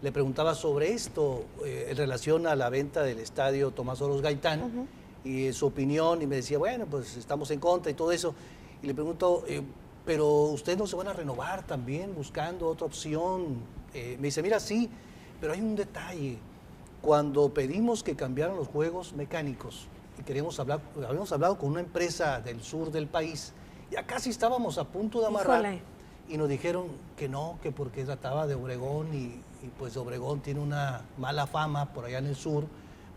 le preguntaba sobre esto en relación a la venta del estadio Tomás Oroz Gaitán y su opinión, y me decía, bueno, pues estamos en contra y todo eso. Y le pregunto, pero ustedes no se van a renovar también buscando otra opción. Me dice, mira, sí, pero hay un detalle. Cuando pedimos que cambiaran los juegos mecánicos, y habíamos hablado con una empresa del sur del país, ya casi estábamos a punto de amarrar, y nos dijeron que no, que porque trataba de Obregón, y pues Obregón tiene una mala fama por allá en el sur,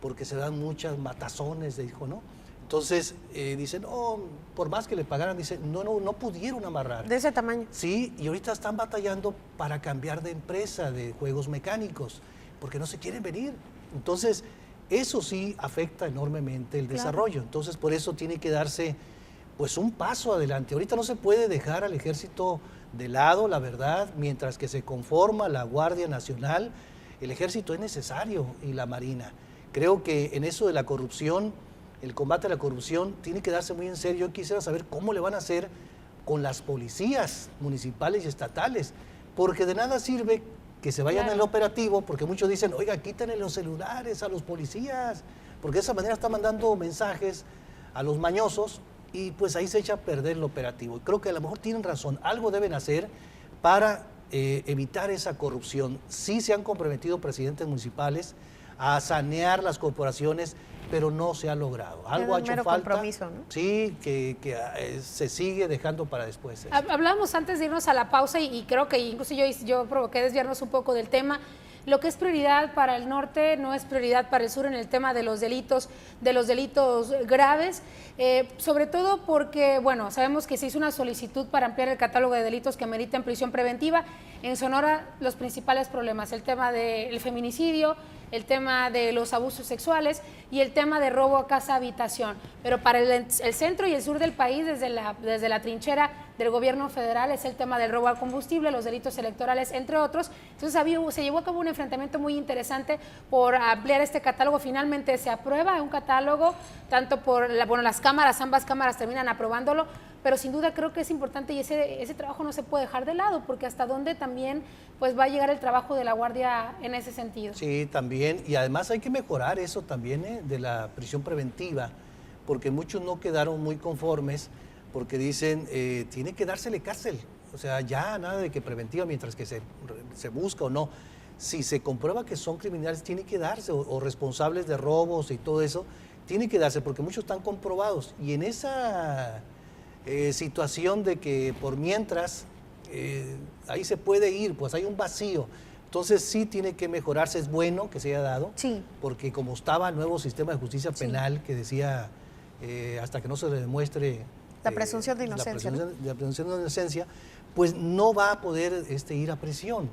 porque se dan muchas matazones, dijo, ¿no? Entonces, dicen, no, por más que le pagaran, dicen, no pudieron amarrar. ¿De ese tamaño? Sí, y ahorita están batallando para cambiar de empresa de juegos mecánicos, porque no se quieren venir. Entonces, eso sí afecta enormemente el desarrollo. Entonces, por eso tiene que darse pues un paso adelante. Ahorita no se puede dejar al ejército de lado, la verdad, mientras que se conforma la Guardia Nacional, el ejército es necesario y la Marina. Creo que en eso de la corrupción, el combate a la corrupción tiene que darse muy en serio. Yo quisiera saber cómo le van a hacer con las policías municipales y estatales, porque de nada sirve que se vayan al operativo, porque muchos dicen, oiga, quítenle los celulares a los policías, porque de esa manera están mandando mensajes a los mañosos y pues ahí se echa a perder el operativo. Creo que a lo mejor tienen razón, algo deben hacer para evitar esa corrupción. Sí se han comprometido presidentes municipales a sanear las corporaciones, pero no se ha logrado. Algo ha hecho falta. Compromiso, ¿no? Sí, que se sigue dejando para después. Hablábamos antes de irnos a la pausa y creo que incluso yo provoqué desviarnos un poco del tema. Lo que es prioridad para el norte no es prioridad para el sur en el tema de los delitos graves, sobre todo porque, bueno, sabemos que se hizo una solicitud para ampliar el catálogo de delitos que ameritan prisión preventiva. En Sonora, los principales problemas, el tema del feminicidio, el tema de los abusos sexuales y el tema de robo a casa-habitación. Pero para el centro y el sur del país, desde la trinchera del gobierno federal, es el tema del robo al combustible, los delitos electorales, entre otros. Entonces se llevó a cabo un enfrentamiento muy interesante por ampliar este catálogo. Finalmente se aprueba un catálogo, tanto por las cámaras, ambas cámaras terminan aprobándolo, pero sin duda creo que es importante y ese trabajo no se puede dejar de lado, porque hasta dónde también pues va a llegar el trabajo de la Guardia en ese sentido. Sí, también, y además hay que mejorar eso también de la prisión preventiva, porque muchos no quedaron muy conformes, porque dicen, tiene que dársele cárcel, o sea, ya nada de que preventiva mientras que se busca o no. Si se comprueba que son criminales, tiene que darse, o responsables de robos y todo eso, tiene que darse, porque muchos están comprobados, y en esa situación de que por mientras ahí se puede ir, pues hay un vacío. Entonces sí tiene que mejorarse, es bueno que se haya dado, sí, porque como estaba el nuevo sistema de justicia penal que decía hasta que no se le demuestre la presunción de inocencia, la presunción de inocencia, pues no va a poder ir a prisión,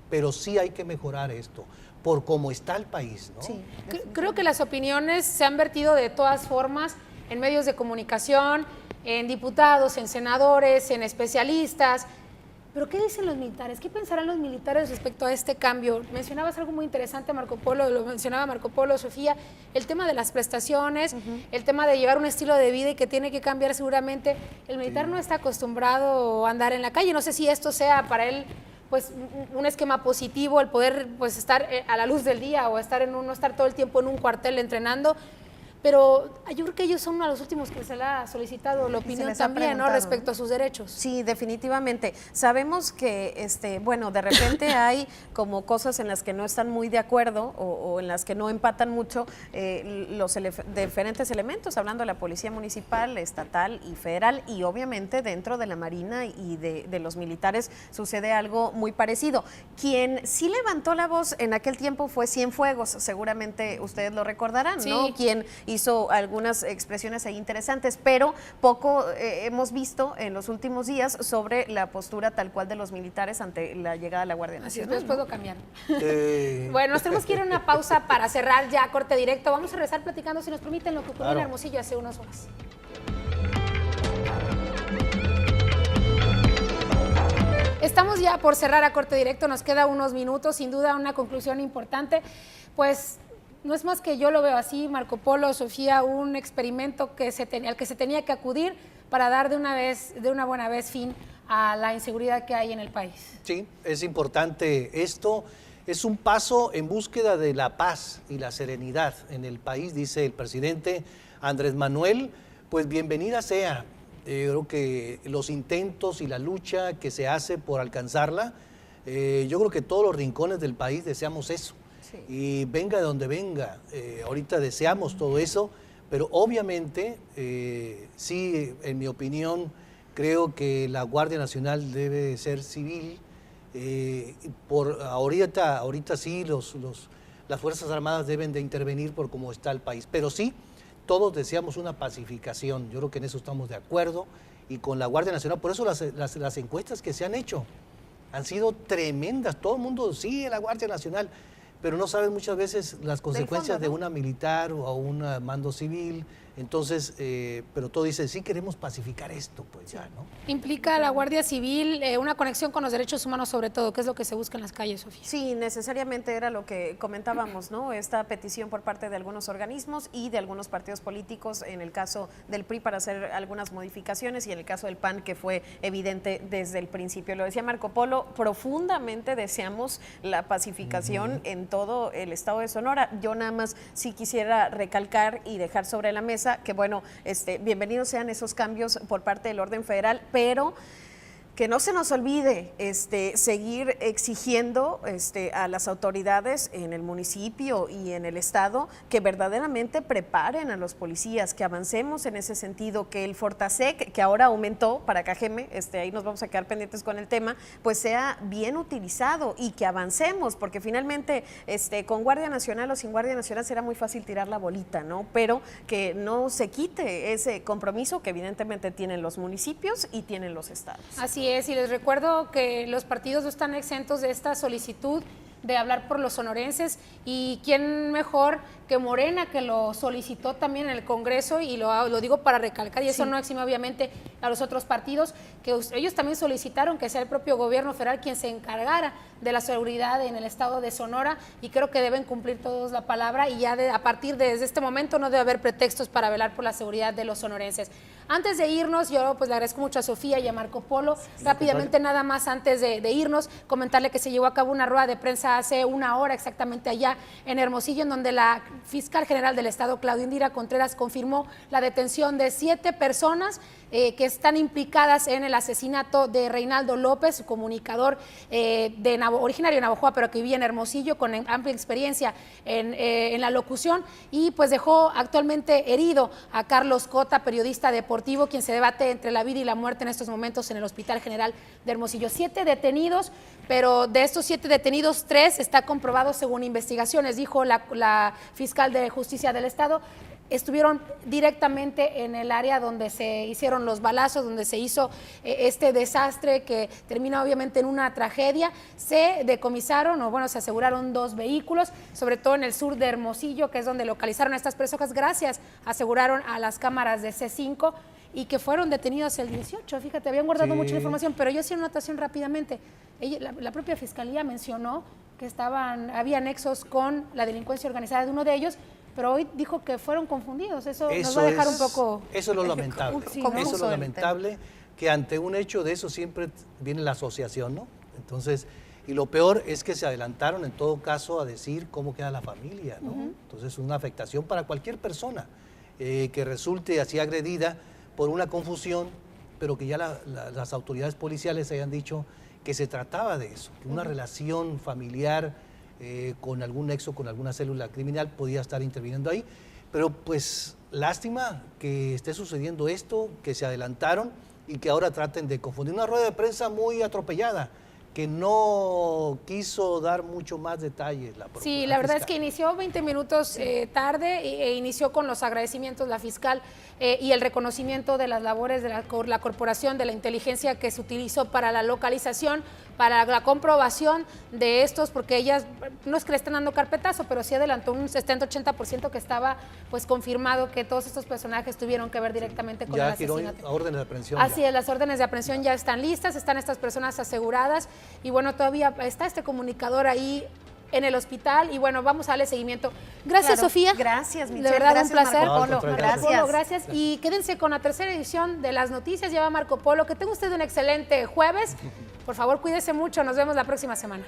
pero sí hay que mejorar esto por cómo está el país, ¿no? Sí. Creo que las opiniones se han vertido de todas formas en medios de comunicación, en diputados, en senadores, en especialistas. Pero ¿qué dicen los militares? ¿Qué pensarán los militares respecto a este cambio? Mencionabas algo muy interesante, Marco Polo, lo mencionaba Marco Polo, Sofía, el tema de las prestaciones, el tema de llevar un estilo de vida y que tiene que cambiar seguramente. El militar no está acostumbrado a andar en la calle. No sé si esto sea para él pues un esquema positivo, el poder pues estar a la luz del día o no estar todo el tiempo en un cuartel entrenando. Pero yo creo que ellos son uno de los últimos que se le ha solicitado la opinión también, ¿no?, respecto a sus derechos. Sí, definitivamente. Sabemos que, bueno, de repente hay como cosas en las que no están muy de acuerdo o en las que no empatan mucho los diferentes elementos, hablando de la Policía Municipal, estatal y federal, y obviamente dentro de la Marina y de los militares sucede algo muy parecido. Quien sí levantó la voz en aquel tiempo fue Cienfuegos, seguramente ustedes lo recordarán, sí, ¿no? Quien hizo algunas expresiones ahí interesantes, pero poco hemos visto en los últimos días sobre la postura tal cual de los militares ante la llegada de la Guardia Nacional. Así es, puedo cambiar. Bueno, nos tenemos que ir a una pausa para cerrar ya corte directo. Vamos a regresar platicando, si nos permiten, lo que ocurrió en Hermosillo hace unas horas. Estamos ya por cerrar a corte directo, nos queda unos minutos, sin duda una conclusión importante, pues no es más que yo lo veo así, Marco Polo, Sofía, un experimento al que se tenía que acudir para dar de una buena vez fin a la inseguridad que hay en el país. Sí, es importante. Esto es un paso en búsqueda de la paz y la serenidad en el país, dice el presidente Andrés Manuel. Pues bienvenida sea. Creo que los intentos y la lucha que se hace por alcanzarla, yo creo que todos los rincones del país deseamos eso. Sí. Y venga de donde venga, ahorita deseamos todo eso, pero obviamente, sí, en mi opinión, creo que la Guardia Nacional debe ser civil. Ahorita sí, las Fuerzas Armadas deben de intervenir por cómo está el país, pero sí, todos deseamos una pacificación. Yo creo que en eso estamos de acuerdo, y con la Guardia Nacional, por eso las encuestas que se han hecho han sido tremendas. Todo el mundo sigue la Guardia Nacional, pero no saben muchas veces las consecuencias de una militar o un mando civil, Entonces, pero todo dice, sí queremos pacificar esto, pues ya, ¿no? Implica la Guardia Civil una conexión con los derechos humanos sobre todo, que es lo que se busca en las calles, Sofía. Sí, necesariamente era lo que comentábamos, ¿no? Esta petición por parte de algunos organismos y de algunos partidos políticos, en el caso del PRI para hacer algunas modificaciones y en el caso del PAN que fue evidente desde el principio. Lo decía Marco Polo, profundamente deseamos la pacificación en todo el estado de Sonora. Yo nada más sí quisiera recalcar y dejar sobre la mesa que bueno, bienvenidos sean esos cambios por parte del orden federal, pero que no se nos olvide seguir exigiendo a las autoridades en el municipio y en el estado que verdaderamente preparen a los policías, que avancemos en ese sentido, que el Fortasec, que ahora aumentó para Cajeme, ahí nos vamos a quedar pendientes con el tema, pues sea bien utilizado y que avancemos, porque finalmente con Guardia Nacional o sin Guardia Nacional será muy fácil tirar la bolita, ¿no? Pero que no se quite ese compromiso que evidentemente tienen los municipios y tienen los estados. Así es, y les recuerdo que los partidos no están exentos de esta solicitud de hablar por los sonorenses, y quién mejor que Morena, que lo solicitó también en el Congreso, y lo digo para recalcar, y eso no exime obviamente a los otros partidos, que ellos también solicitaron que sea el propio gobierno federal quien se encargara de la seguridad en el estado de Sonora, y creo que deben cumplir todos la palabra, y ya a partir de este momento no debe haber pretextos para velar por la seguridad de los sonorenses. Antes de irnos, yo pues le agradezco mucho a Sofía y a Marco Polo. Rápidamente, nada más antes de irnos, comentarle que se llevó a cabo una rueda de prensa hace una hora exactamente allá en Hermosillo, en donde la fiscal general del estado, Claudia Indira Contreras, confirmó la detención de 7 personas que están implicadas en el asesinato de Reinaldo López, comunicador originario de Navojoa, pero que vivía en Hermosillo, con amplia experiencia en la locución, y pues dejó actualmente herido a Carlos Cota, periodista deportivo, quien se debate entre la vida y la muerte en estos momentos en el Hospital General de Hermosillo. 7 detenidos, pero de estos 7 detenidos, 3 está comprobado según investigaciones, dijo la fiscal de Justicia del Estado. Estuvieron directamente en el área donde se hicieron los balazos, donde se hizo este desastre que termina obviamente en una tragedia. Se decomisaron, se aseguraron 2 vehículos, sobre todo en el sur de Hermosillo, que es donde localizaron a estas personas, gracias, aseguraron a las cámaras de C5, y que fueron detenidos el 18. Fíjate, habían guardado mucha información, pero yo hacía una anotación rápidamente. La propia fiscalía mencionó que había nexos con la delincuencia organizada de uno de ellos, pero hoy dijo que fueron confundidos. Eso nos va a dejar un poco... Eso es lo lamentable. Sí, ¿no? Eso es lo lamentable, que ante un hecho de eso siempre viene la asociación, ¿no? Entonces, y lo peor es que se adelantaron en todo caso a decir cómo queda la familia, ¿no? Entonces, es una afectación para cualquier persona que resulte así agredida por una confusión, pero que ya las autoridades policiales hayan dicho que se trataba de eso, que una relación familiar con algún nexo, con alguna célula criminal podía estar interviniendo ahí, pero pues lástima que esté sucediendo esto, que se adelantaron y que ahora traten de confundir. Una rueda de prensa muy atropellada, que no quiso dar mucho más detalles. Sí, la verdad es que inició 20 minutos tarde e inició con los agradecimientos la fiscal y el reconocimiento de las labores de la corporación de la inteligencia que se utilizó para la localización, para la comprobación de estos, porque ellas no es que le estén dando carpetazo, pero sí adelantó un 70-80% que estaba pues confirmado que todos estos personajes tuvieron que ver directamente con el asesinato. Ya órdenes de aprehensión. Así es, las órdenes de aprehensión ya están listas, están estas personas aseguradas, y bueno, todavía está este comunicador ahí en el hospital, y bueno, vamos a darle seguimiento. Gracias, Sofía. Gracias, Michelle. De verdad, gracias, un placer. Marco Polo. Gracias. Y quédense con la tercera edición de las noticias. Lleva Marco Polo. Que tenga usted un excelente jueves. Por favor, cuídese mucho. Nos vemos la próxima semana.